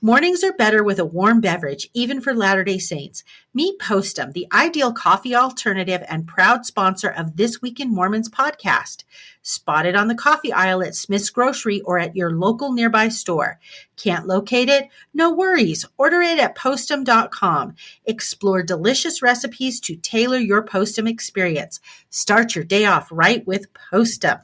Mornings are better with a warm beverage, even for Latter-day Saints. Meet Postum, the ideal coffee alternative and proud sponsor of This Week in Mormons podcast. Spotted on the coffee aisle at Smith's Grocery or at your local nearby store. Can't locate it? No worries. Order it at postum.com. Explore delicious recipes to tailor your Postum experience. Start your day off right with Postum.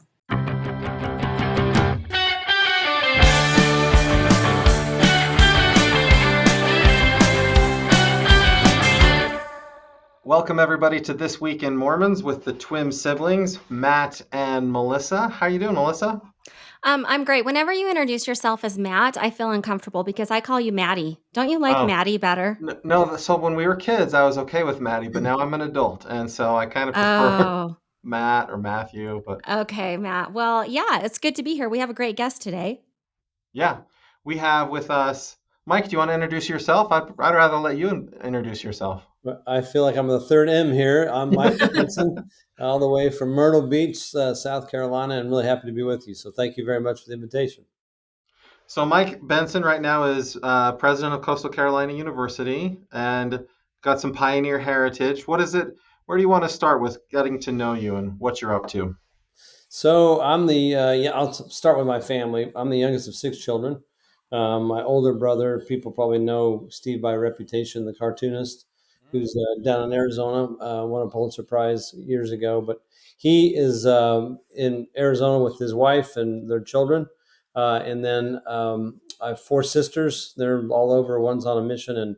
Welcome everybody to This Week in Mormons with the twin siblings, Matt and Melissa. How are you doing, Melissa? I'm great. Whenever you introduce yourself as Matt, I feel uncomfortable because I call you Maddie. Don't you like Maddie better? No, so when we were kids, I was okay with Maddie, but now I'm an adult, and so I kind of prefer Matt or Matthew. But okay, Matt. Well, yeah, it's good to be here. We have a great guest today. Yeah, we have with us Mike. Do you want to introduce yourself? I'd rather let you introduce yourself. I feel like I'm the third M here. I'm Mike Benson, all the way from Myrtle Beach, South Carolina, and really happy to be with you. So thank you very much for the invitation. So Mike Benson right now is president of Coastal Carolina University and got some pioneer heritage. What is it? Where do you want to start with getting to know you and what you're up to? So I'm I'll start with my family. I'm the youngest of 6 children. My older brother, people probably know Steve by reputation, the cartoonist, who's down in Arizona, won a Pulitzer Prize years ago. But he is in Arizona with his wife and their children. And then I have 4 sisters. They're all over. One's on a mission in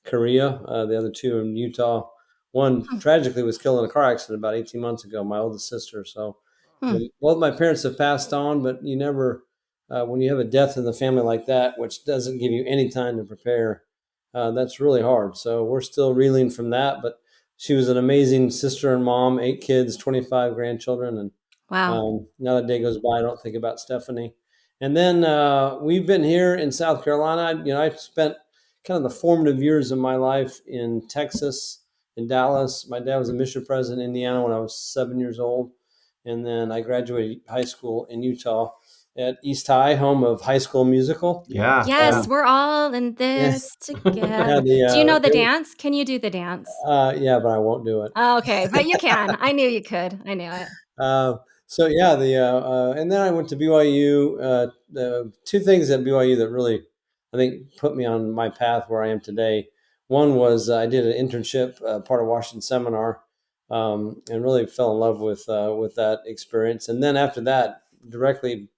Korea. The other 2 in Utah. One tragically was killed in a car accident about 18 months ago, my oldest sister. So both my parents have passed on, but you never, when you have a death in the family like that, which doesn't give you any time to prepare, that's really hard. So we're still reeling from that. But she was an amazing sister and mom, 8 kids, 25 grandchildren. And wow. Not a day goes by I don't think about Stephanie. And then we've been here in South Carolina. I spent kind of the formative years of my life in Texas, in Dallas. My dad was a mission president in Indiana when I was 7 years old. And then I graduated high school in Utah at East High, home of High School Musical. Yeah. Yes, we're all in this together. Do you know the dance? Can you do the dance? Yeah, but I won't do it. Okay, but you can. I knew you could. I knew it. And then I went to BYU. The 2 things at BYU that really, I think, put me on my path where I am today. One was I did an internship, part of Washington Seminar, and really fell in love with that experience. And then after that, directly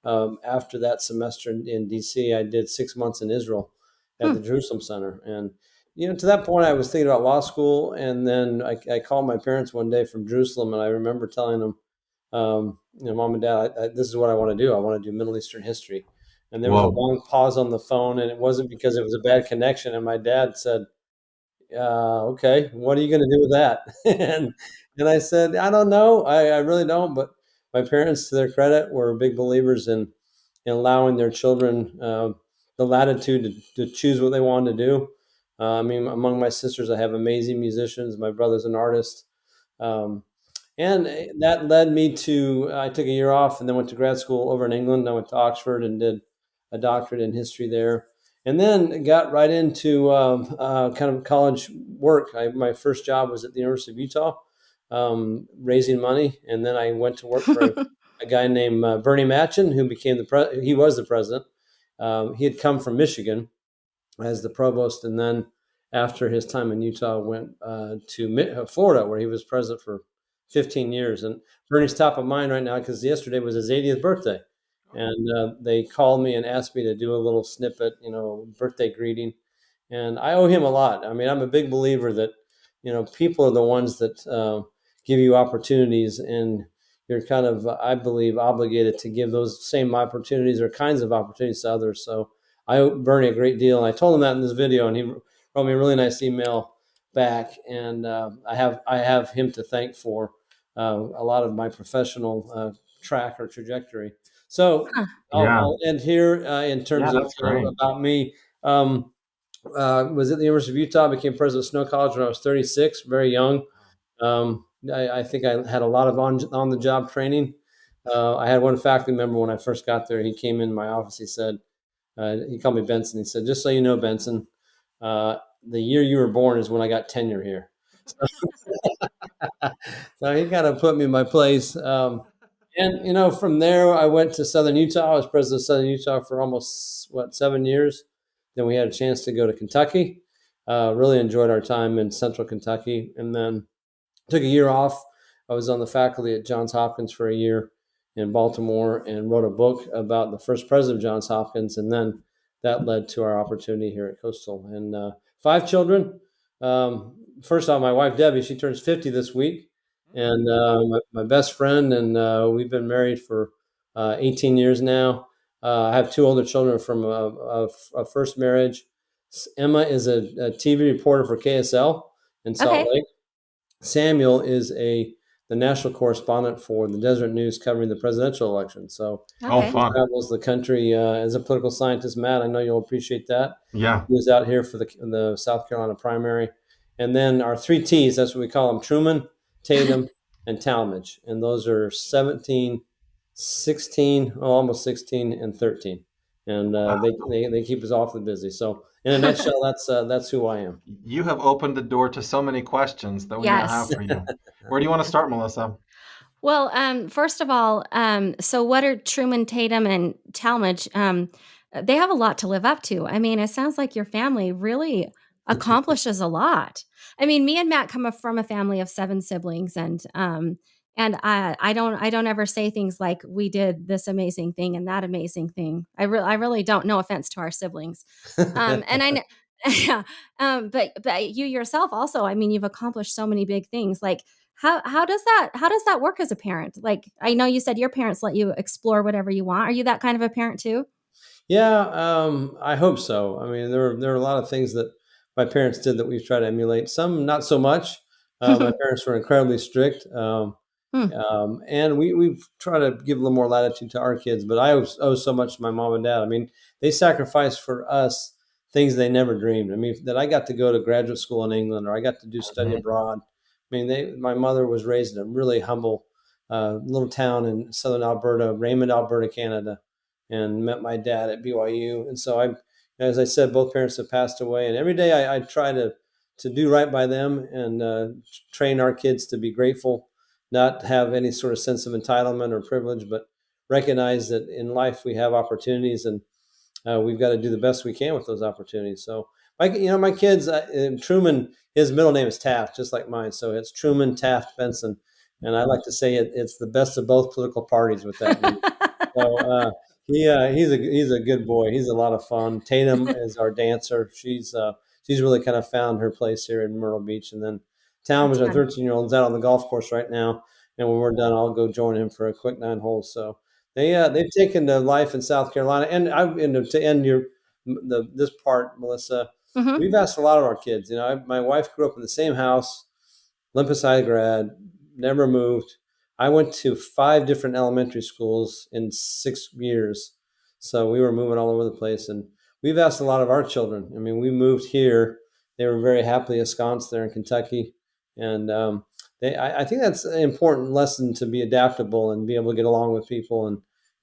after that semester in DC, I did 6 months in Israel at the Jerusalem Center. And to that point, I was thinking about law school, and then I called my parents one day from Jerusalem, and I remember telling them, Mom and Dad, this is what I want to do. I want to do Middle Eastern history. And there was a long pause on the phone, and it wasn't because it was a bad connection. And my dad said, okay, what are you going to do with that? and I said, I don't know. I really don't. But my parents, to their credit, were big believers in allowing their children the latitude to choose what they wanted to do. Among my sisters, I have amazing musicians. My brother's an artist. And that led me to, I took a year off and then went to grad school over in England. I went to Oxford and did a doctorate in history there. And then got right into kind of college work. My first job was at the University of Utah, raising money. And then I went to work for a guy named Bernie Matchin, who became he was the president. He had come from Michigan as the provost. And then after his time in Utah, went to Florida, where he was president for 15 years. And Bernie's top of mind right now because yesterday was his 80th birthday. And they called me and asked me to do a little snippet, birthday greeting. And I owe him a lot. I'm a big believer that, people are the ones that give you opportunities, and you're kind of, I believe, obligated to give those same opportunities or kinds of opportunities to others. So I owe Bernie a great deal. And I told him that in this video, and he wrote me a really nice email back. And I have him to thank for a lot of my professional track or trajectory. So I'll end here in terms of about me. Was at the University of Utah, became president of Snow College when I was 36, very young. I think I had a lot of on-the-job training. I had one faculty member when I first got there. He came in my office. He said, He called me Benson. He said, "Just so you know, Benson, the year you were born is when I got tenure here." So he kind of put me in my place. And from there, I went to Southern Utah. I was president of Southern Utah for almost 7 years. Then we had a chance to go to Kentucky. Really enjoyed our time in Central Kentucky, and then took a year off. I was on the faculty at Johns Hopkins for a year in Baltimore and wrote a book about the first president of Johns Hopkins, and then that led to our opportunity here at Coastal. And 5 children. First off, my wife Debbie, she turns 50 this week, and my best friend, and we've been married for 18 years now. I have 2 older children from a first marriage. Emma is a TV reporter for KSL in Salt Okay. Lake. Samuel is the national correspondent for the Desert News covering the presidential election. So Oh, Okay. he fun. travels the country as a political scientist. Matt, I know you'll appreciate that. Yeah. He was out here for the South Carolina primary. And then our 3 T's, that's what we call them: Truman, Tatum, and Talmadge. And those are 17, 16, almost 16, and 13. And they keep us awfully busy. So in a nutshell, that's who I am. You have opened the door to so many questions that we now have Yes. for you. Where do you want to start, Melissa? Well, first of all, so what are Truman, Tatum, and Talmadge? They have a lot to live up to. I mean, it sounds like your family really accomplishes a lot. I mean, me and Matt come from a family of 7 siblings, and I don't ever say things like we did this amazing thing and that amazing thing. I really don't. No offense to our siblings, and I. Yeah, but you yourself also. I mean, you've accomplished so many big things. Like, how does that work as a parent? Like, I know you said your parents let you explore whatever you want. Are you that kind of a parent too? Yeah, I hope so. I mean, there are a lot of things that my parents did that we've tried to emulate. Some not so much. My parents were incredibly strict, Hmm. and we've tried to give a little more latitude to our kids. But I owe so much to my mom and dad. I mean, they sacrificed for us things they never dreamed. I mean, that I got to go to graduate school in England, or I got to do study Mhm. abroad. I mean, my mother was raised in a really humble little town in southern Alberta, Raymond, Alberta, Canada, and met my dad at BYU. And so as I said, both parents have passed away, and every day I try to do right by them and train our kids to be grateful, not have any sort of sense of entitlement or privilege, but recognize that in life we have opportunities, and we've got to do the best we can with those opportunities. So, my kids, Truman, his middle name is Taft, just like mine. So it's Truman Taft Benson, and I like to say it's the best of both political parties with that name. So he's a good boy. He's a lot of fun. Tatum is our dancer. She's really kind of found her place here in Myrtle Beach. And then That's Talmadge, our fun. 13-year-old, is out on the golf course right now. And when we're done, I'll go join him for a quick 9 holes. So they've taken to life in South Carolina. And to end this part, Melissa, Hmm. we've asked a lot of our kids. My wife grew up in the same house. Olympus High grad, never moved. I went to 5 different elementary schools in 6 years. So we were moving all over the place. And we've asked a lot of our children. I mean, we moved here. They were very happily ensconced there in Kentucky. And I think that's an important lesson, to be adaptable and be able to get along with people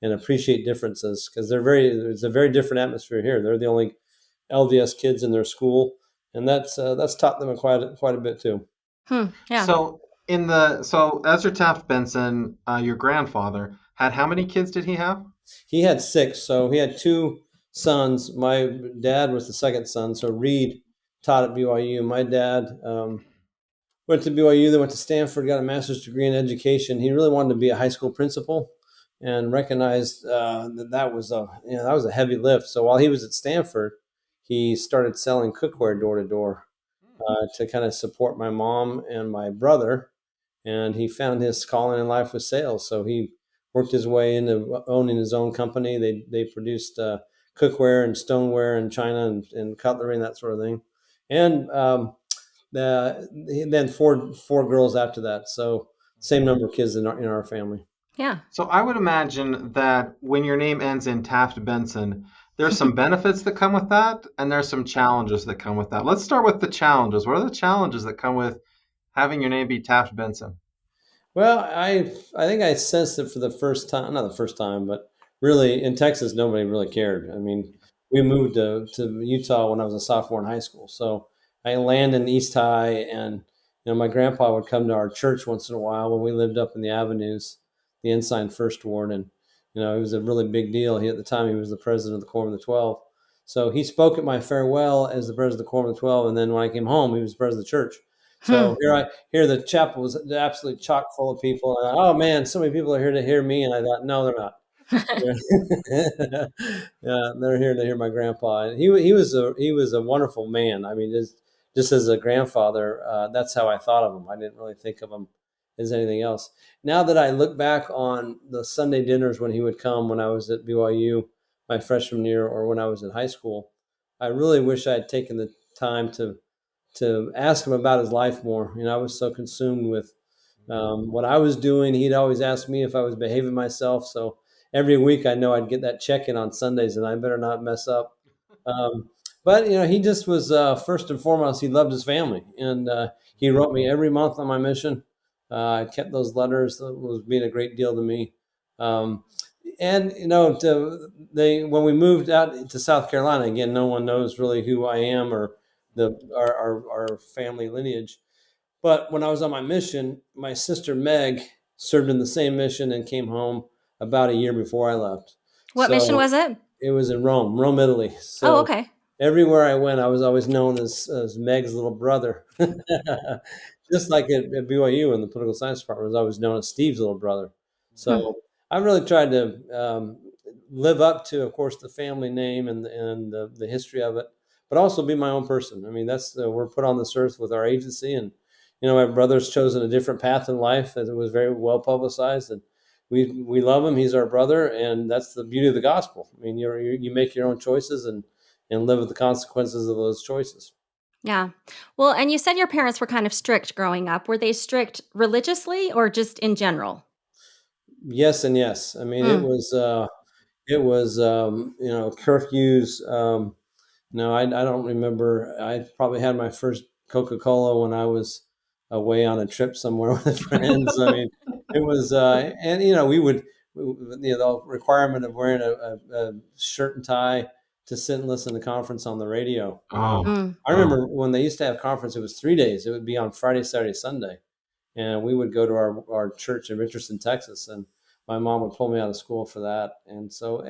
and appreciate differences, because it's a very different atmosphere here. They're the only LDS kids in their school. And that's taught them quite a bit too. Yeah. So Ezra Taft Benson, your grandfather, had how many kids did he have? He had 6, so he had 2 sons. My dad was the second son, so Reed taught at BYU. My dad went to BYU, then went to Stanford, got a master's degree in education. He really wanted to be a high school principal, and recognized that was a heavy lift. So while he was at Stanford, he started selling cookware door to door to kind of support my mom and my brother, and he found his calling in life with sales. So he worked his way into owning his own company. They produced cookware and stoneware and china and cutlery and that sort of thing. And then four girls after that. So same number of kids in our family. Yeah. So I would imagine that when your name ends in Taft Benson, there's some benefits that come with that, and there's some challenges that come with that. Let's start with the challenges. What are the challenges that come with having your name be Taft Benson? Well, I think I sensed it for the first time, not the first time, but really in Texas, nobody really cared. I mean, we moved to Utah when I was a sophomore in high school. So I landed in East High, and my grandpa would come to our church once in a while when we lived up in the Avenues, the Ensign First Ward, and it was a really big deal. At the time he was the president of the Quorum of the 12. So he spoke at my farewell as the president of the Quorum of the 12, and then when I came home, he was president of the church. Hmm. So here the chapel was absolutely chock full of people. And I thought, oh man, so many people are here to hear me. And I thought, no, they're not. Yeah, they're here to hear my grandpa. And he was a wonderful man. I mean, just as a grandfather, that's how I thought of him. I didn't really think of him as anything else. Now that I look back on the Sunday dinners when he would come when I was at BYU my freshman year or when I was in high school, I really wish I had taken the time to ask him about his life more. I was so consumed with what I was doing. He'd always ask me if I was behaving myself. So every week I know I'd get that check-in on Sundays, and I better not mess up. But he just was first and foremost. He loved his family, and he wrote me every month on my mission. I kept those letters. That was being a great deal to me. Um, and when we moved out to South Carolina, again, no one knows really who I am or our family lineage. But when I was on my mission, my sister Meg served in the same mission and came home about a year before I left. What mission So was it? it was in Rome, Italy. Oh, So okay. everywhere I went, I was always known as Meg's little brother. Just like at BYU in the political science department, I was always known as Steve's little brother. Hmm. So I really tried to live up to, of course, the family name and the history of it, but also be my own person. I mean, that's we're put on this earth with our agency, and my brother's chosen a different path in life that was very well publicized, and we love him. He's our brother, and that's the beauty of the gospel. I mean, you make your own choices and live with the consequences of those choices. Yeah. Well, and you said your parents were kind of strict growing up. Were they strict religiously or just in general? Yes and yes. I mean, it Mm. was curfews. No, I don't remember. I probably had my first Coca-Cola when I was away on a trip somewhere with friends. I mean, it was, and the requirement of wearing a shirt and tie to sit and listen to conference on the radio. Oh, Mm. I oh. remember when they used to have conference, it was 3 days. It would be on Friday, Saturday, Sunday, and we would go to our church in Richardson, Texas, and my mom would pull me out of school for that. And so,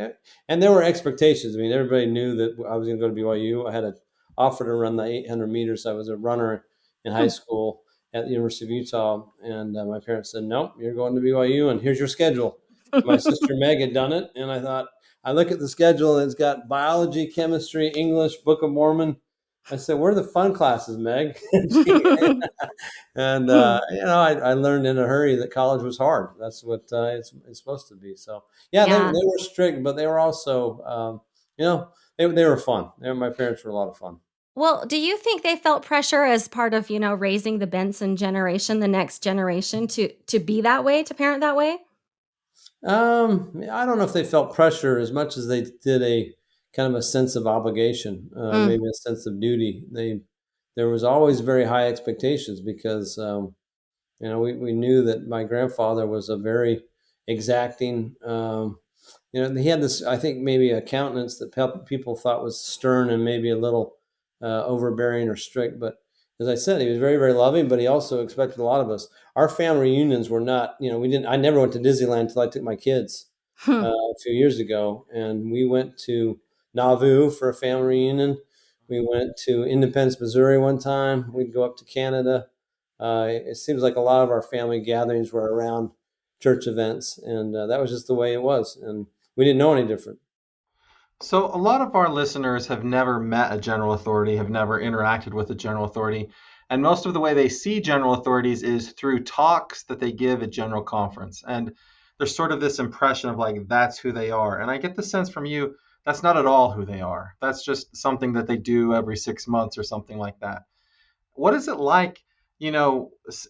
and there were expectations. I mean, everybody knew that I was going to go to BYU. I had an offer to run the 800 meters. I was a runner in high Hmm. school at the University of Utah, and my parents said, "Nope, you're going to BYU, and here's your schedule." My sister Meg had done it, and I thought, I look at the schedule, and it's got biology, chemistry, English, Book of Mormon. I said, "Where are the fun classes, Meg?" And Hmm. I learned in a hurry that college was hard. That's what it's supposed to be. So yeah, they Yeah. were strict, but they were also they were fun. My parents were a lot of fun. Well, do you think they felt pressure as part of, raising the Benson generation, the next generation to be that way, to parent that way? I don't know if they felt pressure as much as they did a kind of a sense of obligation, Mm. maybe a sense of duty. There was always very high expectations because we knew that my grandfather was a very exacting. He had this, I think, maybe a countenance that people thought was stern and maybe a little overbearing or strict. But as I said, he was very, very loving, but he also expected a lot of us. Our family reunions were not, we didn't, I never went to Disneyland until I took my kids Hmm. a few years ago. And we went to Nauvoo for a family reunion. We went to Independence, Missouri one time. We'd go up to Canada. It seems like a lot of our family gatherings were around church events, and that was just the way it was. And we didn't know any different. So a lot of our listeners have never met a general authority, have never interacted with a general authority, and most of the way they see general authorities is through talks that they give at general conference. And there's sort of this impression of like that's who they are. And I get the sense from you that's not at all who they are. That's just something that they do every 6 months or something like that. What is it like,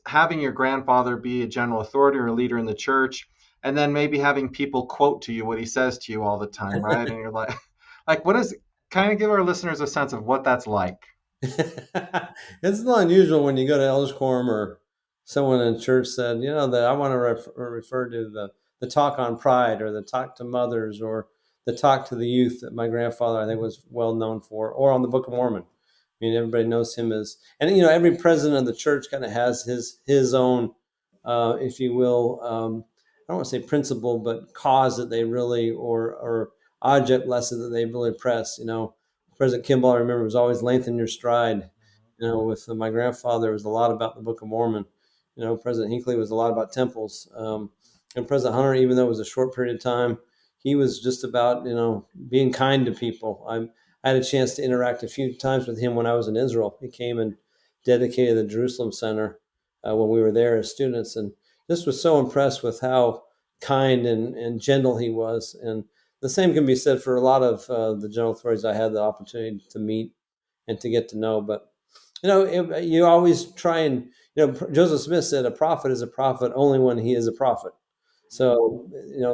having your grandfather be a general authority or a leader in the church, and then maybe having people quote to you what he says to you all the time, right? And you're like, like, what is, kind of give our listeners a sense of what that's like. It's a little unusual when you go to elders quorum or someone in church said, that I want to refer to the talk on pride or the talk to mothers or the talk to the youth that my grandfather, I think, was well known for, or on the Book of Mormon. I mean, everybody knows him as, and every president of the church kind of has his own, if you will, I don't want to say principle, but cause that they really, or object lesson that they really press. President Kimball, I remember, was always lengthen your stride. With my grandfather, it was a lot about the Book of Mormon. President Hinckley was a lot about temples. And President Hunter, even though it was a short period of time, he was just about, being kind to people. I had a chance to interact a few times with him when I was in Israel. He came and dedicated the Jerusalem Center when we were there as students, and just was so impressed with how kind and gentle he was. And the same can be said for a lot of the general authorities I had the opportunity to meet and to get to know. But you always try and, Joseph Smith said a prophet is a prophet only when he is a prophet. So,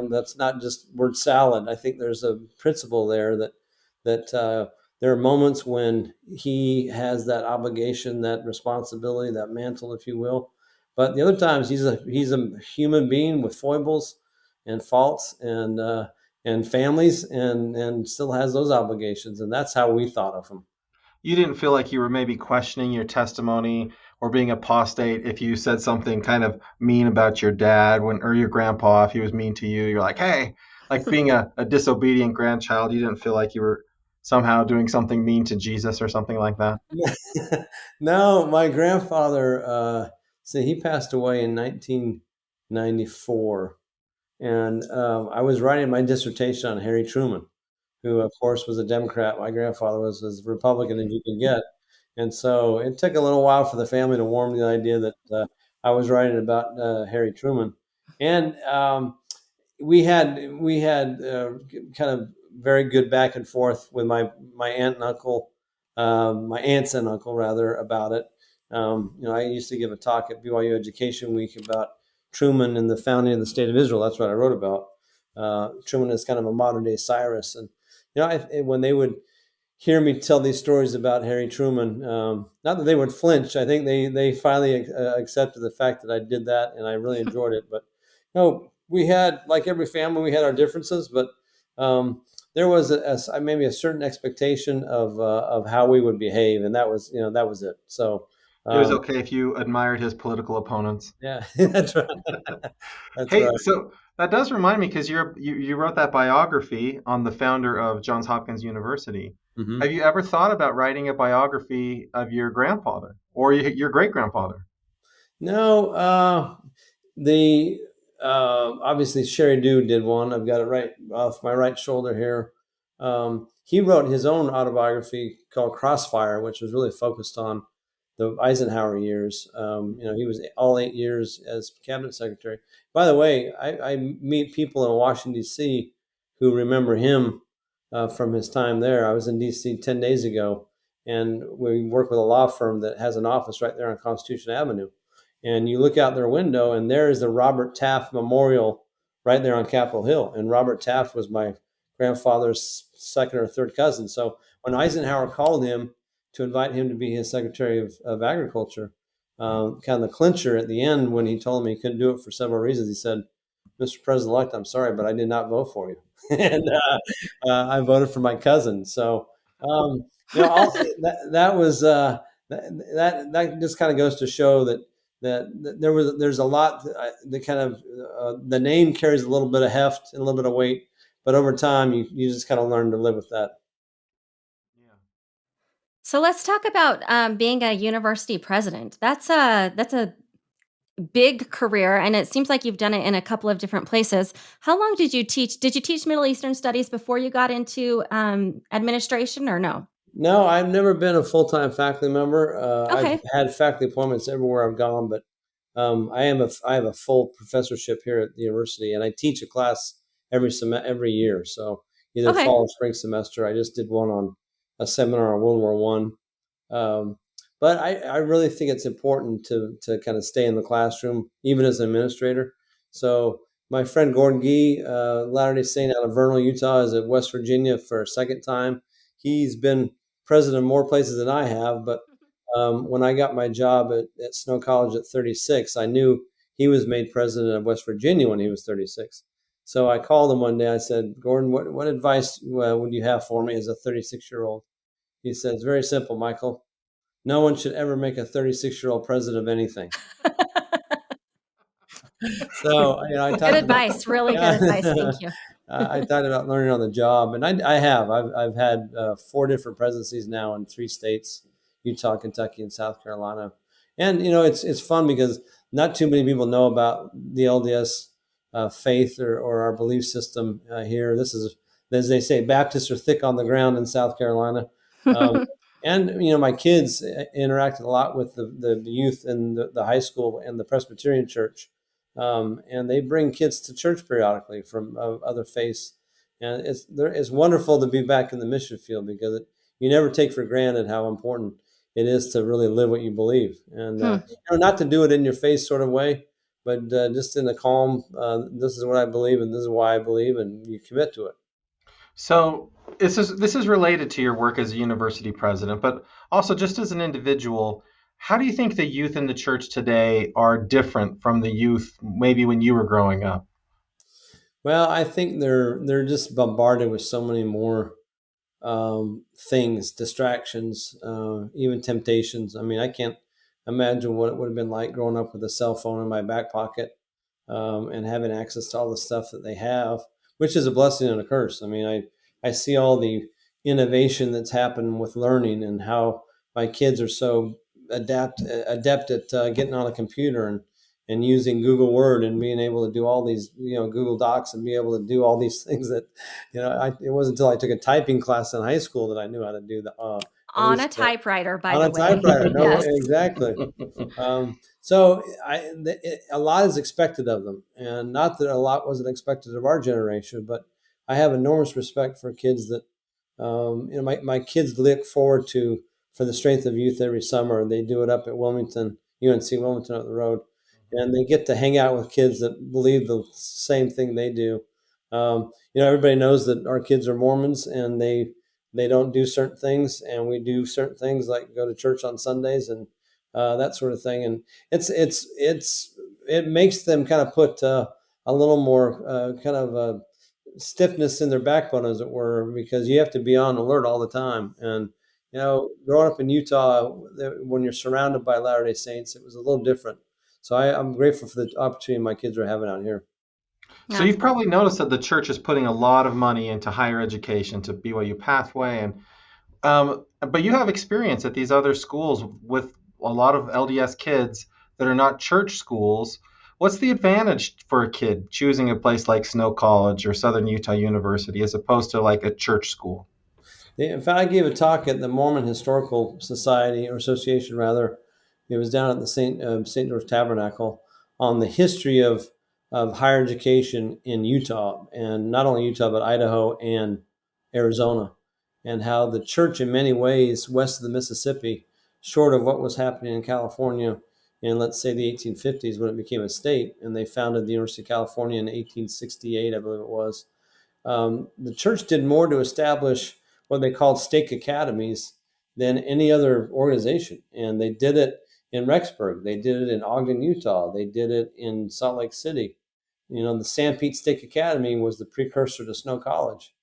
that's not just word salad. I think there's a principle there that there are moments when he has that obligation, that responsibility, that mantle, if you will. But the other times he's a human being with foibles and faults and families and still has those obligations. And that's how we thought of him. You didn't feel like you were maybe questioning your testimony or being apostate if you said something kind of mean about your dad or your grandpa, if he was mean to you, you're like, hey, like being a disobedient grandchild, you didn't feel like you were somehow doing something mean to Jesus or something like that? No, my grandfather, he passed away in 1994. And I was writing my dissertation on Harry Truman, who, of course, was a Democrat. My grandfather was as Republican as you could get. And so it took a little while for the family to warm to the idea that I was writing about Harry Truman. And we had kind of very good back and forth with my aunt and uncle, my aunts and uncle rather, about it. I used to give a talk at BYU Education Week about Truman and the founding of the state of Israel. That's what I wrote about. Truman is kind of a modern day Cyrus, and when they would hear me tell these stories about Harry Truman, not that they would flinch. I think they finally accepted the fact that I did that, and I really enjoyed it. But we had, like every family, we had our differences, but there was maybe a certain expectation of how we would behave, and that was it. So It was okay if you admired his political opponents. yeah, that's right. That's Hey, right. so that does remind me because you wrote that biography on the founder of Johns Hopkins University. Mm-hmm. Have you ever thought about writing a biography of your grandfather or your great grandfather? No, the obviously Sherry Dew did one. I've got it right off my right shoulder here. He wrote his own autobiography called Crossfire, which was really focused on the Eisenhower years. He was all 8 years as cabinet secretary. By the way, I meet people in Washington, D.C. who remember him from his time there. I was in D.C. 10 days ago, and we work with a law firm that has an office right there on Constitution Avenue. And you look out their window, and there is the Robert Taft Memorial right there on Capitol Hill. And Robert Taft was my grandfather's second or third cousin. So when Eisenhower called him to invite him to be his Secretary of Agriculture, kind of the clincher at the end when he told me he couldn't do it for several reasons, he said, "Mr. President-elect, I'm sorry, but I did not vote for you." And I voted for my cousin. So, that was that just kind of goes to show that there's a lot that kind of the name carries a little bit of heft and a little bit of weight, but over time you just kind of learn to live with that. Yeah. So let's talk about being a university president. That's a big career, and it seems like you've done it in a couple of different places. How long did you teach? Did you teach Middle Eastern studies before you got into administration, or no? No, I've never been a full-time faculty member. I've Okay. had faculty appointments everywhere I've gone, but I have a full professorship here at the university, and I teach a class every year. So either Okay. fall or spring semester. I just did one on a seminar on World War One. But I really think it's important to kind of stay in the classroom, even as an administrator. So my friend Gordon Gee, Latter-day Saint out of Vernal, Utah, is at West Virginia for a second time. He's been president of more places than I have, but when I got my job at Snow College at 36, I knew he was made president of West Virginia when he was 36. So I called him one day. I said, Gordon, what advice would you have for me as a 36-year-old? He said, it's very simple, Michael. No one should ever make a 36-year-old president of anything. So, I Good talked about, advice. Really good yeah, advice. Thank you. I talked about learning on the job, and I have. I've had 4 different presidencies now in 3 states: Utah, Kentucky, and South Carolina. And it's fun because not too many people know about the LDS faith or our belief system here. This is, as they say, Baptists are thick on the ground in South Carolina. Um, and my kids interacted a lot with the youth in the high school and the Presbyterian church, and they bring kids to church periodically from other faiths. And it's wonderful to be back in the mission field because you never take for granted how important it is to really live what you believe, and not to do it in your face sort of way, but just in a calm. This is what I believe, and this is why I believe, and you commit to it. So this is related to your work as a university president, but also just as an individual. How do you think the youth in the church today are different from the youth maybe when you were growing up? Well, I think they're just bombarded with so many more things, distractions, even temptations. I mean, I can't imagine what it would have been like growing up with a cell phone in my back pocket, and having access to all the stuff that they have, which is a blessing and a curse. I mean, I see all the innovation that's happened with learning and how my kids are so adept at getting on a computer and using Google Word and being able to do all these, Google Docs, and be able to do all these things that, it wasn't until I took a typing class in high school that I knew how to do at On a least typewriter, by on the a way. typewriter. No, Yes. exactly. So a lot is expected of them, and not that a lot wasn't expected of our generation, but I have enormous respect for kids that, my kids look forward to for the Strength of Youth every summer. They do it up at Wilmington, UNC Wilmington up the road, and they get to hang out with kids that believe the same thing they do. Everybody knows that our kids are Mormons, and they don't do certain things, and we do certain things like go to church on Sundays and that sort of thing. And it makes them kind of put a little more kind of stiffness in their backbone, as it were, because you have to be on alert all the time. And growing up in Utah, when you're surrounded by Latter-day Saints, it was a little different. So I'm grateful for the opportunity my kids are having out here. So Yeah. you've probably noticed that the church is putting a lot of money into higher education, to BYU Pathway, and but you have experience at these other schools with a lot of LDS kids that are not church schools. What's the advantage for a kid choosing a place like Snow College or Southern Utah University as opposed to like a church school? In fact, I gave a talk at the Mormon Historical Society, or Association rather. It was down at the St. George Tabernacle, on the history of higher education in Utah, and not only Utah but Idaho and Arizona, and how the church, in many ways, west of the Mississippi, short of what was happening in California in, let's say, the 1850s when it became a state, and they founded the University of California in 1868, I believe it was. The church did more to establish what they called stake academies than any other organization. And they did it in Rexburg. They did it in Ogden, Utah. They did it in Salt Lake City. The San Pete Stake Academy was the precursor to Snow College.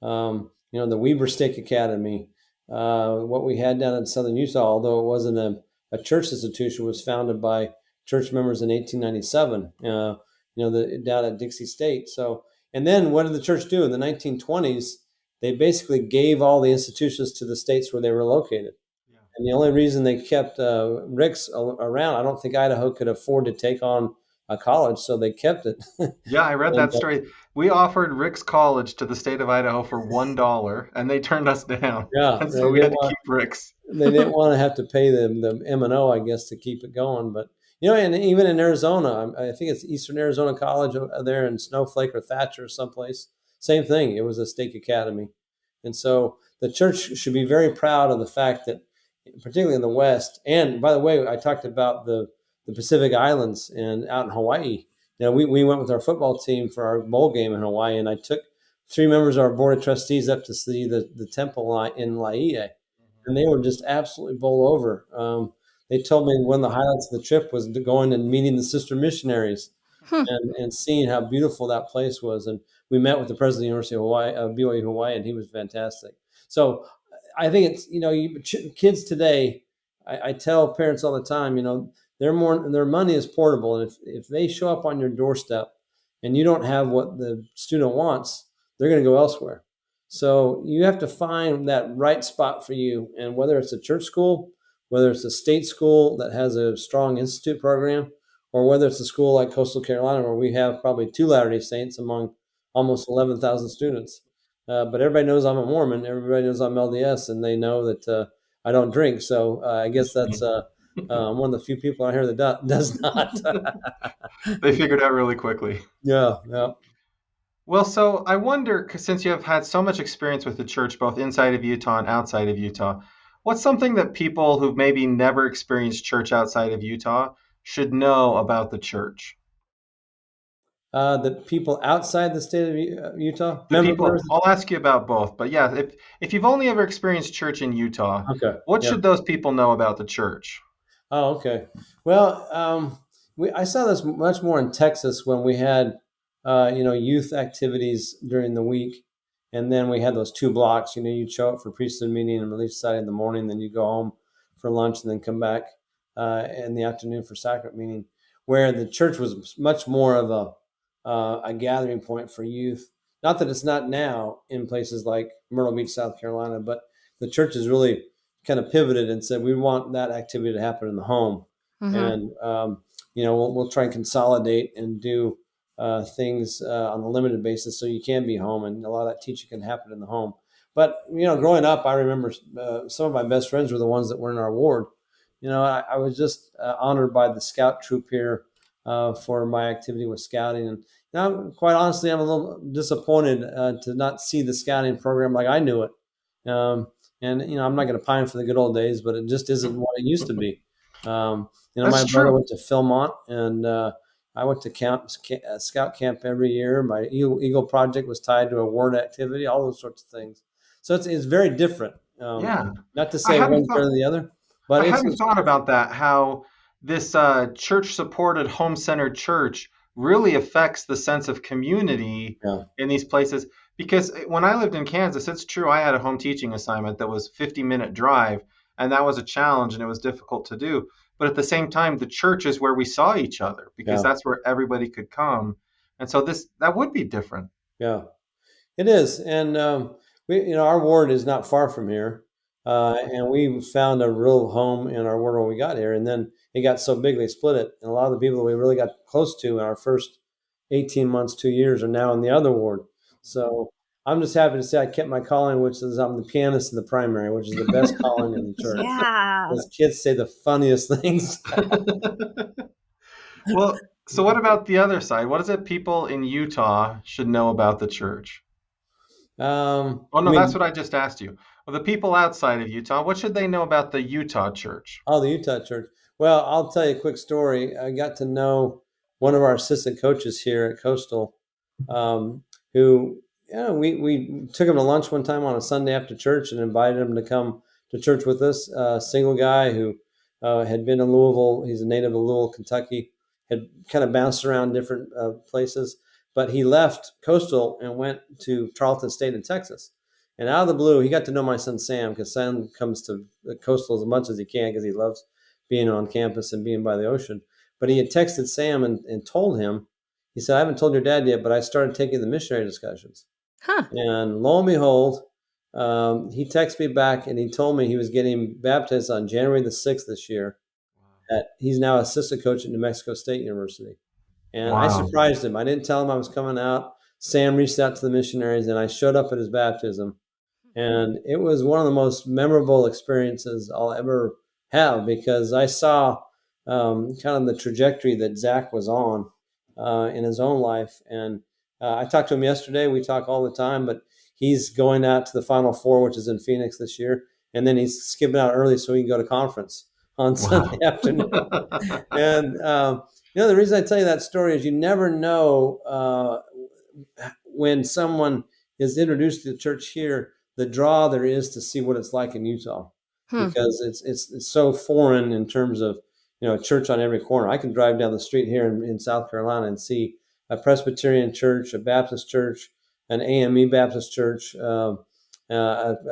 The Weber Stake Academy, what we had down in Southern Utah, although it wasn't a church institution, was founded by church members in 1897, down at Dixie State. So, and then what did the church do in the 1920s? They basically gave all the institutions to the states where they were located. Yeah. And the only reason they kept Rick's around, I don't think Idaho could afford to take on a college, so they kept it. Yeah, I read And that story. We offered Rick's College to the state of Idaho for $1, and they turned us down. yeah, And so we had to keep Rick's. they didn't want to have to pay them the M&O, I guess, to keep it going. But and even in Arizona, I think it's Eastern Arizona College there in Snowflake or Thatcher or someplace. Same thing. It was a stake academy, and so the church should be very proud of the fact that, particularly in the West. And by the way, I talked about the Pacific Islands and out in Hawaii. We went with our football team for our bowl game in Hawaii, and I took 3 members of our board of trustees up to see the temple in Laie, and they were just absolutely bowled over. They told me one of the highlights of the trip was going and meeting the sister missionaries Hmm. and seeing how beautiful that place was. And we met with the president of the University of Hawaii, BYU Hawaii, and he was fantastic. So I think it's, kids today, I tell parents all the time, their money is portable. And if they show up on your doorstep and you don't have what the student wants, they're going to go elsewhere. So you have to find that right spot for you. And whether it's a church school, whether it's a state school that has a strong institute program, or whether it's a school like Coastal Carolina, where we have probably 2 Latter-day Saints among almost 11,000 students. But everybody knows I'm a Mormon. Everybody knows I'm LDS, and they know that I don't drink. So I guess that's one of the few people out here that does not. They figured out really quickly. Yeah, yeah. Well, so I wonder, 'cause since you have had so much experience with the church, both inside of Utah and outside of Utah, what's something that people who've maybe never experienced church outside of Utah should know about the church? The people outside the state of Utah, The members. people, I'll ask you about both, but yeah, if you've only ever experienced church in Utah, Okay, what yeah. should those people know about the church? Oh, okay. Well, I saw this much more in Texas when we had, youth activities during the week, and then we had those 2 blocks. You'd show up for priesthood meeting and relief society in the morning, then you go home for lunch, and then come back in the afternoon for sacrament meeting. Where the church was much more of a gathering point for youth. Not that it's not now in places like Myrtle Beach, South Carolina, but the church is really kind of pivoted and said we want that activity to happen in the home, Mm-hmm. and we'll try and consolidate and do things on a limited basis so you can be home, and a lot of that teaching can happen in the home. But growing up, I remember some of my best friends were the ones that were in our ward. I was just honored by the scout troop here for my activity with scouting, and now, quite honestly, I'm a little disappointed to not see the scouting program like I knew it. Um, and I'm not going to pine for the good old days, but it just isn't what it used to be. That's My brother true. went to Philmont, and I went to scout camp every year. My Eagle project was tied to a ward activity, all those sorts of things. So it's very different. Yeah. Not to I say hadn't one's better thought than the other, I but hadn't thought about that, how this church-supported, home-centered church really affects the sense of community yeah, in these places. Because when I lived in Kansas, it's true, I had a home teaching assignment that was 50-minute drive, and that was a challenge and it was difficult to do. But at the same time, the church is where we saw each other because yeah, that's where everybody could come. And so that would be different. yeah. It is, and our ward is not far from here, and we found a real home in our ward when we got here, and then it got so big they split it, and a lot of the people that we really got close to in our first 18 months, 2 years, are now in the other ward. So I'm just happy to say I kept my calling, which is I'm the pianist in the primary, which is the best calling in the church. Yeah. Those kids say the funniest things. Well, so what about the other side? What is it people in Utah should know about the church? Oh, I no, that's mean, what I just asked you. Well, the people outside of Utah, what should they know about the Utah church? oh, the Utah church. Well, I'll tell you a quick story. I got to know one of our assistant coaches here at Coastal, um, who, we took him to lunch one time on a Sunday after church and invited him to come to church with us. A single guy who had been in Louisville. He's a native of Louisville, Kentucky. Had kind of bounced around different places, but he left Coastal and went to Charlton State in Texas. And out of the blue, he got to know my son Sam, because Sam comes to Coastal as much as he can because he loves being on campus and being by the ocean. But he had texted Sam and told him, he said, I haven't told your dad yet, but I started taking the missionary discussions. Huh. And lo and behold, he texted me back and he told me he was getting baptized on January the 6th this year. He's now assistant coach at New Mexico State University. And I Wow. surprised him. I didn't tell him I was coming out. Sam reached out to the missionaries, and I showed up at his baptism. And it was one of the most memorable experiences I'll ever have, because I saw kind of the trajectory that Zach was on in his own life. And I talked to him yesterday. We talk all the time, but he's going out to the Final Four, which is in Phoenix this year. And then he's skipping out early so he can go to conference on Sunday Wow. afternoon. And, the reason I tell you that story is you never know when someone is introduced to the church here, the draw there is to see what it's like in Utah, Hmm. because it's so foreign in terms of a church on every corner. I can drive down the street here in South Carolina and see a Presbyterian church, a Baptist church, an AME Baptist church, a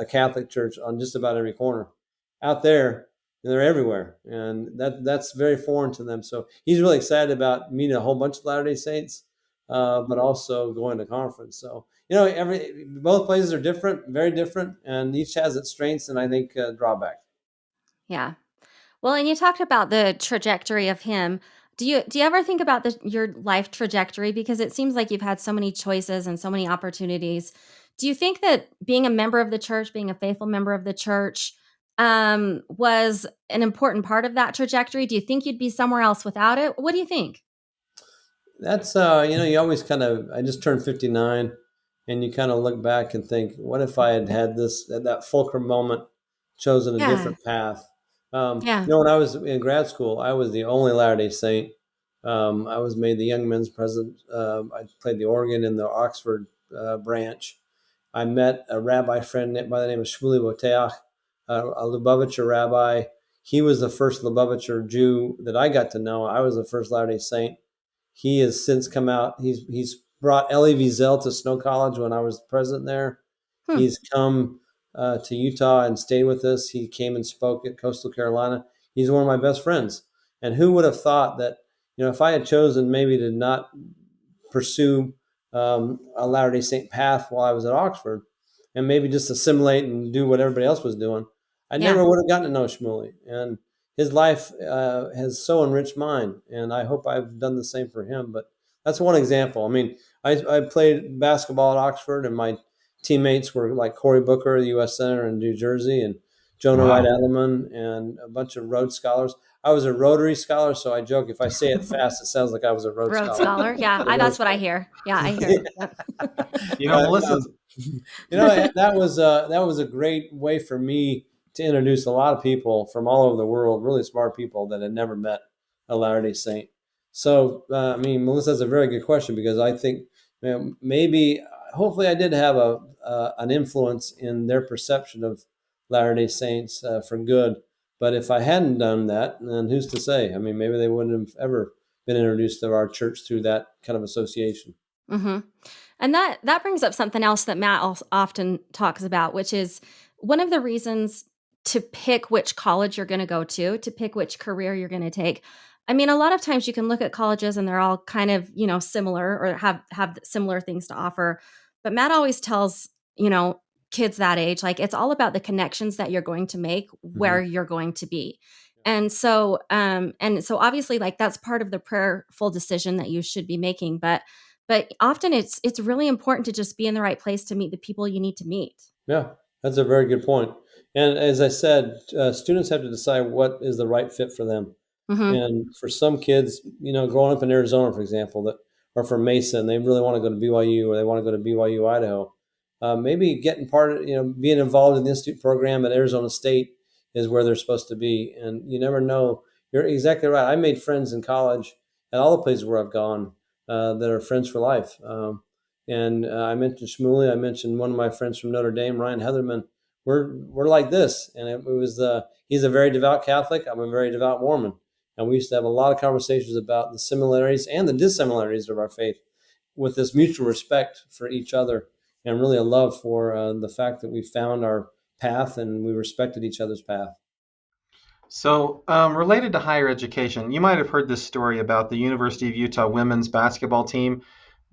Catholic church on just about every corner. Out there, they're everywhere, and that's very foreign to them. So he's really excited about meeting a whole bunch of Latter-day Saints, but also going to conference. So both places are different, very different, and each has its strengths and I think drawbacks. Yeah. Well, and you talked about the trajectory of him. Do you ever think about your life trajectory, because it seems like you've had so many choices and so many opportunities? Do you think that being a member of the church, being a faithful member of the church, was an important part of that trajectory? Do you think you'd be somewhere else without it? What do you think? That's you always I just turned 59, and you kind of look back and think, what if I had had that fulcrum moment, chosen a Yeah. different path? Yeah. When I was in grad school, I was the only Latter-day Saint. I was made the young men's president. I played the organ in the Oxford branch. I met a rabbi friend by the name of Shmuley Boteach, a Lubavitcher rabbi. He was the first Lubavitcher Jew that I got to know. I was the first Latter-day Saint. He has since come out. He's brought Elie Wiesel to Snow College when I was president there. Hmm. He's come to Utah and stayed with us. He came and spoke at Coastal Carolina. He's one of my best friends. And who would have thought that, if I had chosen maybe to not pursue a Latter-day Saint path while I was at Oxford, and maybe just assimilate and do what everybody else was doing, I Yeah. never would have gotten to know Shmuley. And his life has so enriched mine, and I hope I've done the same for him. But that's one example. I mean, I played basketball at Oxford, and my teammates were like Cory Booker, the U.S. Senator in New Jersey, and Jonah White Wow. Edelman, and a bunch of Rhodes Scholars. I was a Rotary Scholar, so I joke if I say it fast, it sounds like I was a Rhodes Rhodes Scholar. Scholar. Yeah, A Rhodes that's what I hear. Yeah, I hear. Yep. but Melissa's that was a great way for me to introduce a lot of people from all over the world, really smart people that had never met a Latter-day Saint. So, Melissa, that's a very good question, because I think maybe, hopefully, I did have an influence in their perception of Latter-day Saints for good. But if I hadn't done that, then who's to say? I mean, maybe they wouldn't have ever been introduced to our church through that kind of association. Hmm. And that brings up something else that Matt often talks about, which is one of the reasons to pick which college you're going to go to pick which career you're going to take. I mean, a lot of times you can look at colleges and they're all kind of, similar, or have similar things to offer. But Matt always tells, kids that age, like, it's all about the connections that you're going to make Mm-hmm. where you're going to be. And so obviously, like, that's part of the prayerful decision that you should be making. But often it's really important to just be in the right place to meet the people you need to meet. Yeah, that's a very good point. And as I said, students have to decide what is the right fit for them. Mhm. And for some kids, growing up in Arizona, for example, that are from Mesa, and they really want to go to BYU, or they want to go to BYU, Idaho. Maybe getting part of, being involved in the institute program at Arizona State is where they're supposed to be. And you never know. You're exactly right. I made friends in college at all the places where I've gone that are friends for life. And I mentioned Shmuley. I mentioned one of my friends from Notre Dame, Ryan Heatherman. We're like this, and it was he's a very devout Catholic. I'm a very devout Mormon, and we used to have a lot of conversations about the similarities and the dissimilarities of our faith, with this mutual respect for each other, and really a love for the fact that we found our path and we respected each other's path. So, related to higher education, you might have heard this story about the University of Utah women's basketball team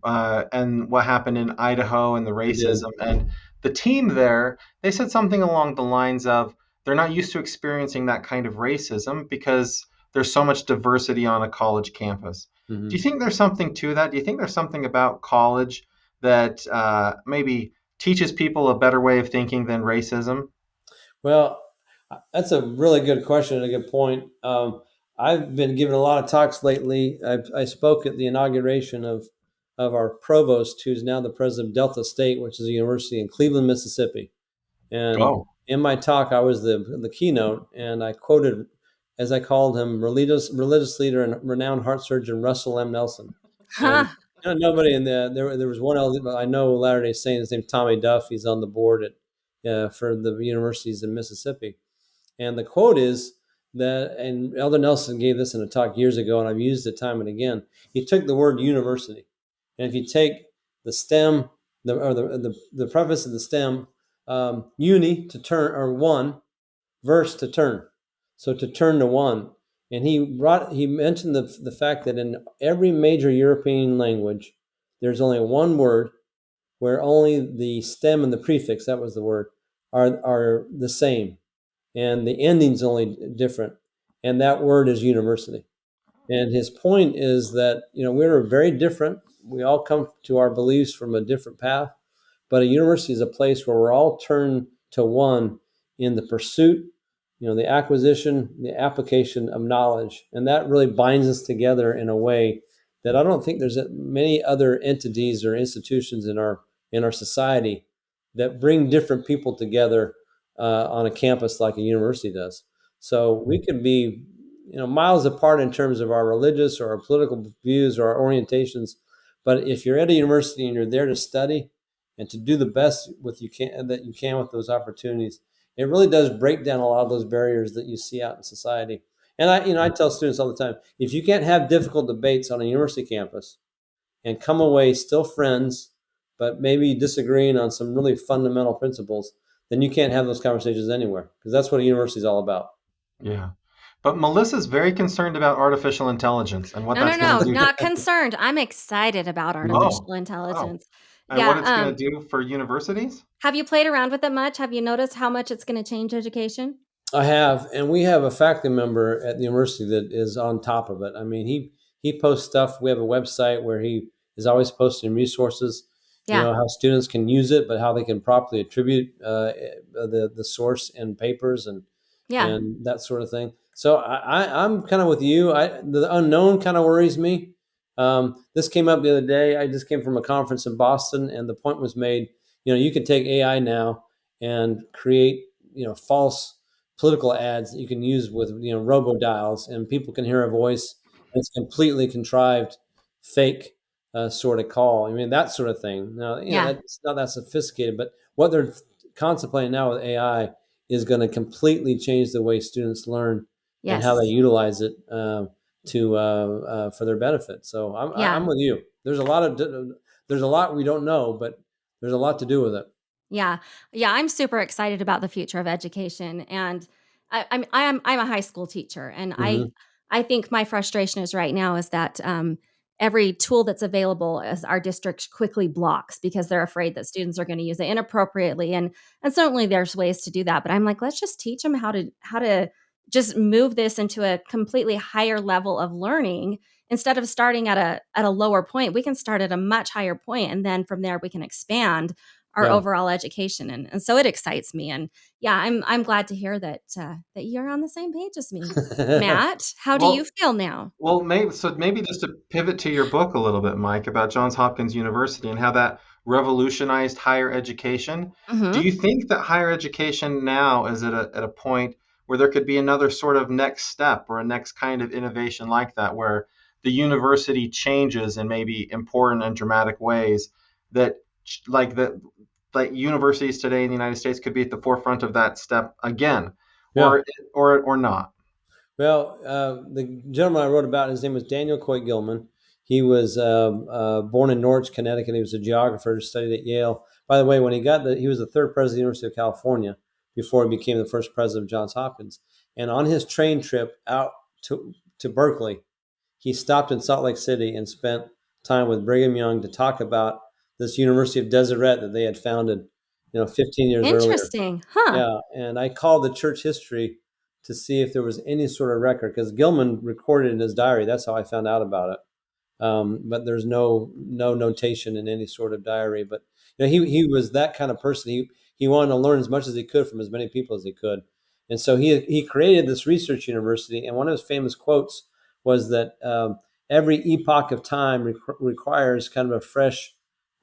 and what happened in Idaho and the We did. racism. And the team there, they said something along the lines of they're not used to experiencing that kind of racism because there's so much diversity on a college campus. Do you Mm-hmm. think there's something to that? Do you think there's something about college that maybe teaches people a better way of thinking than racism? Well, that's a really good question and a good point. I've been giving a lot of talks lately. I spoke at the inauguration of our provost, who's now the president of Delta State, which is a university in Cleveland, Mississippi. And Oh, in my talk, I was the keynote, and I quoted, as I called him, religious leader and renowned heart surgeon Russell M. Nelson. And Huh. nobody in there was one I know, Latter-day Saint. His name's Tommy Duff. He's on the board at for the universities in Mississippi. And the quote is and Elder Nelson gave this in a talk years ago, and I've used it time and again. He took the word university, and if you take the stem, the preface of the stem, uni to turn, or one, verse to turn, so to turn to one. And he mentioned the fact that in every major European language, there's only one word where only the stem and the prefix, that was the word, are the same, and the ending's only different, and that word is university. And his point is that we're very different. We all come to our beliefs from a different path, but a university is a place where we're all turned to one in the pursuit, the acquisition, the application of knowledge, and that really binds us together in a way that I don't think there's many other entities or institutions in our society that bring different people together on a campus like a university does. So we could be, miles apart in terms of our religious or our political views or our orientations, but if you're at a university and you're there to study and to do the best that you can with those opportunities, it really does break down a lot of those barriers that you see out in society. And I tell students all the time, if you can't have difficult debates on a university campus and come away still friends, but maybe disagreeing on some really fundamental principles, then you can't have those conversations anywhere, because that's what a university is all about. Yeah. But Melissa's very concerned about artificial intelligence and what No, that's no, going no, to do. not concerned. I'm excited about Oh, artificial wow. intelligence. And what Yeah. it's going to do for universities? Have you played around with it much? Have you noticed how much it's going to change education? I have, and we have a faculty member at the university that is on top of it. I mean, he posts stuff. We have a website where he is always posting resources, Yeah. how students can use it, but how they can properly attribute the source in papers Yeah. and that sort of thing. So I'm kind of with you. The unknown kind of worries me. This came up the other day. I just came from a conference in Boston, and the point was made. You can take AI now and create false political ads that you can use with robo dials, and people can hear a voice. And it's completely contrived, fake sort of call. I mean, that sort of thing. Now, Yeah. that's not that sophisticated, but what they're contemplating now with AI is going to completely change the way students learn and how they Yes. utilize it for their benefit. So Yeah. I'm with you. There's a lot we don't know, but there's a lot to do with it. Yeah. Yeah, I'm super excited about the future of education, and I'm a high school teacher, and Hmm. I think my frustration is right now is that every tool that's available as our district quickly blocks because they're afraid that students are going to use it inappropriately, and certainly there's ways to do that, but I'm like, let's just teach them how to just move this into a completely higher level of learning. Instead of starting at a lower point, we can start at a much higher point, and then from there we can expand our Yeah. overall education, and so it excites me. And yeah, I'm glad to hear that you're on the same page as me. Matt, how do you Well, feel now? well, maybe just to pivot to your book a little bit, Mike, about Johns Hopkins University and how that revolutionized higher education. Do Hmm. you think that higher education now is at a point where there could be another sort of next step or a next kind of innovation like that, where the university changes in maybe important and dramatic ways that like that like universities today in the United States could be at the forefront of that step again, Yeah. or not? Well, the gentleman I wrote about, his name was Daniel Coy Gilman. He was born in Norwich, Connecticut. He was a geographer, studied at Yale. By the way, when he was the third president of the University of California before he became the first president of Johns Hopkins. And on his train trip out to Berkeley, he stopped in Salt Lake City and spent time with Brigham Young to talk about this University of Deseret that they had founded, 15 years earlier. Interesting, huh? Yeah, and I called the church history to see if there was any sort of record, because Gilman recorded in his diary. That's how I found out about it. But there's no notation in any sort of diary. But he was that kind of person. He wanted to learn as much as he could from as many people as he could, and so he created this research university. And one of his famous quotes was that every epoch of time requires kind of a fresh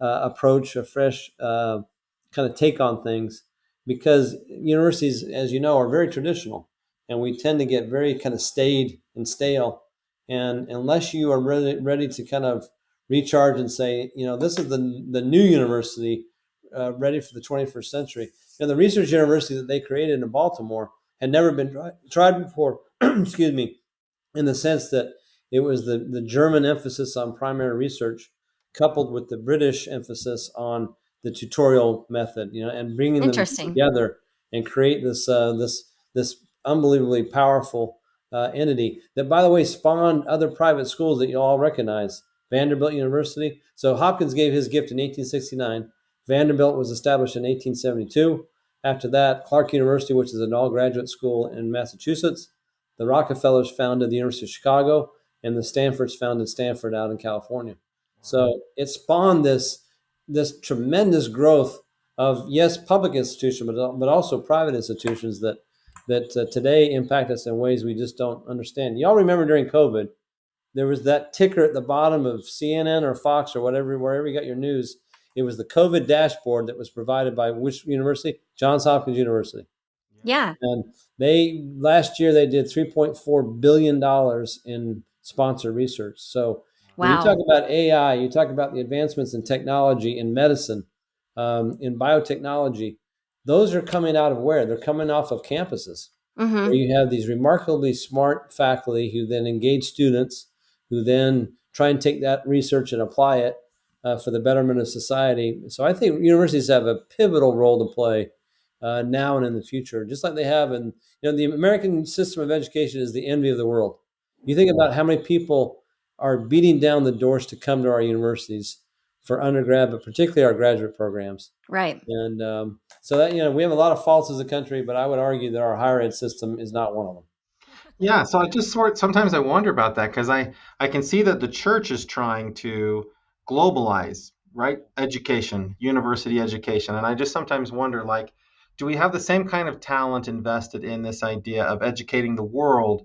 approach, a fresh kind of take on things, because universities, as you know, are very traditional, and we tend to get very kind of staid and stale. And unless you are ready to kind of recharge and say, this is the new university ready for the 21st century. The research university that they created in Baltimore had never been tried before. excuse me, in the sense that it was the German emphasis on primary research coupled with the British emphasis on the tutorial method, and bringing them Interesting. together and create this unbelievably powerful entity that, by the way, spawned other private schools that you all recognize. Vanderbilt University. So Hopkins gave his gift in 1869. Vanderbilt was established in 1872. After that, Clark University, which is an all-graduate school in Massachusetts. The Rockefellers founded the University of Chicago, and the Stanfords founded Stanford out in California. So it spawned this tremendous growth of, yes, public institutions, but also private institutions that today impact us in ways we just don't understand. Y'all remember during COVID, there was that ticker at the bottom of CNN or Fox or wherever you got your news. It was the COVID dashboard that was provided by which university? Johns Hopkins University. Yeah. And last year they did $3.4 billion in sponsored research. So when you talk Wow. about AI, you talk about the advancements in technology, in medicine, in biotechnology. Those are coming out of where? They're coming off of campuses where Mm-hmm. you have these remarkably smart faculty who then engage students, who then try and take that research and apply it for the betterment of society. So I think universities have a pivotal role to play now and in the future, just like they have. And the American system of education is the envy of the world. You think about how many people are beating down the doors to come to our universities for undergrad, but particularly our graduate programs. Right. And so that we have a lot of faults as a country, but I would argue that our higher ed system is not one of them. Yeah, so I just sometimes I wonder about that because I can see that the church is trying to globalize, right? Education, university education. And I just sometimes wonder, like, do we have the same kind of talent invested in this idea of educating the world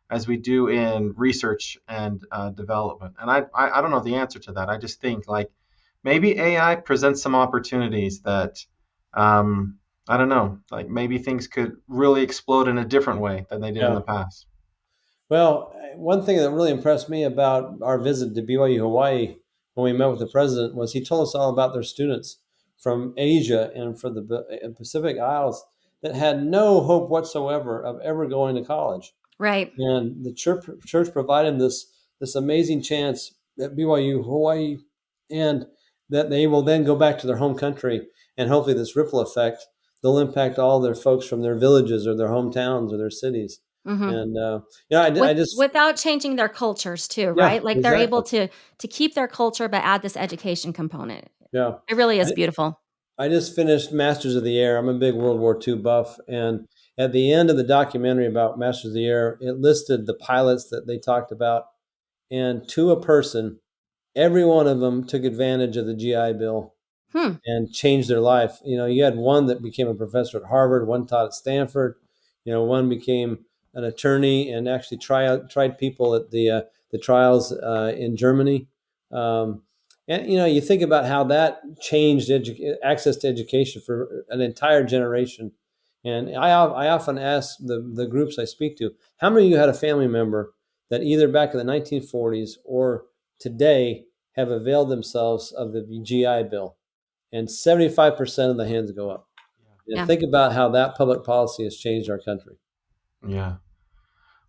as we do in research and development? And I don't know the answer to that. I just think like maybe AI presents some opportunities that I don't know, like maybe things could really explode in a different way than they did in Yeah. the past. Well, one thing that really impressed me about our visit to BYU Hawaii when we met with the president was he told us all about their students from Asia and from the Pacific Isles that had no hope whatsoever of ever going to college. Right. And the church provided this amazing chance at BYU Hawaii, and that they will then go back to their home country, and hopefully this ripple effect, they'll impact all their folks from their villages or their hometowns or their cities. Mm-hmm. And I just Without changing their cultures too, yeah, right? Like they're able exactly, to keep their culture but add this education component. yeah. It really is I, beautiful. I just finished Masters of the Air. I'm a big World War II buff, and at the end of the documentary about Masters of the Air, it listed the pilots that they talked about, and to a person, every one of them took advantage of the GI Bill Hmm. and changed their life. You had one that became a professor at Harvard, one taught at Stanford. One became an attorney and actually tried people at the trials in Germany. Um, and you think about how that changed access to education for an entire generation. And I often ask the groups I speak to, how many of you had a family member that either back in the 1940s or today have availed themselves of the GI Bill? And 75% of the hands go up. And Yeah. think about how that public policy has changed our country. Yeah.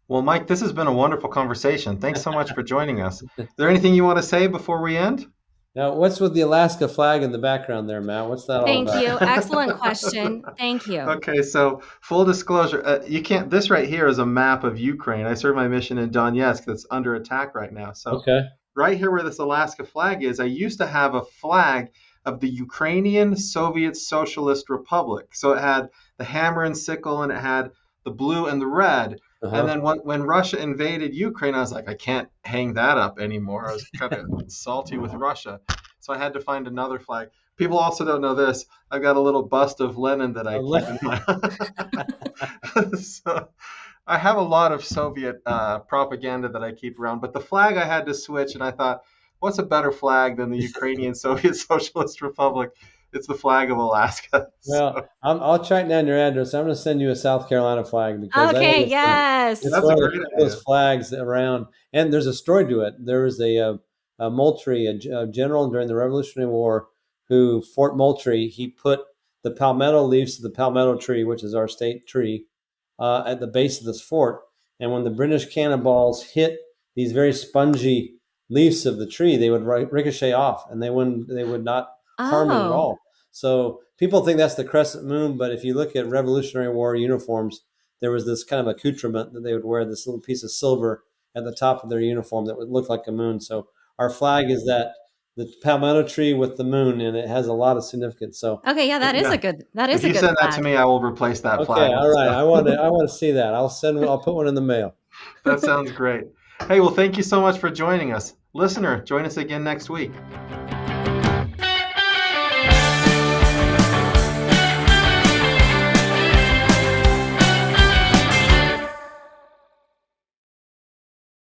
Well, Mike, this has been a wonderful conversation. Thanks so much for joining us. Is there anything you want to say before we end? Now, what's with the Alaska flag in the background there, Matt? What's that all Thank about? you. Excellent question. Thank you. Okay, so full disclosure, you can't. This right here is a map of Ukraine. I served my mission in Donetsk that's under attack right now. So Okay. right here where this Alaska flag is, I used to have a flag of the Ukrainian Soviet Socialist Republic. So it had the hammer and sickle, and it had the blue and the red. And Uh-huh. then when Russia invaded Ukraine, I was like, I can't hang that up anymore. I was kind of salty with Russia. So I had to find another flag. People also don't know this. I've got a little bust of Lenin that I keep in my. So I have a lot of Soviet propaganda that I keep around, but the flag I had to switch, and I thought, what's a better flag than the Ukrainian Soviet Socialist Republic? It's the flag of Alaska. Well, I'll track down your address. I'm going to send you a South Carolina flag because I Okay. think Yes. it's That's one a of the great coolest idea. flags around. And there's a story to it. There was a Moultrie, a general during the Revolutionary War, who Fort Moultrie, he put the palmetto leaves of the palmetto tree, which is our state tree, at the base of this fort. And when the British cannonballs hit these very spongy leaves of the tree, they would ricochet off, and they would not harm it at Oh, all. So people think that's the crescent moon, but if you look at Revolutionary War uniforms, there was this kind of accoutrement that they would wear, this little piece of silver at the top of their uniform that would look like a moon. So our flag is that the palmetto tree with the moon, and it has a lot of significance. So okay, yeah, that is Yeah. a good If you send that to flag. me, I will replace that okay, flag. all right, I want to see that. I'll put one in the mail. That sounds great. Hey, well, thank you so much for joining us. Listener, join us again next week.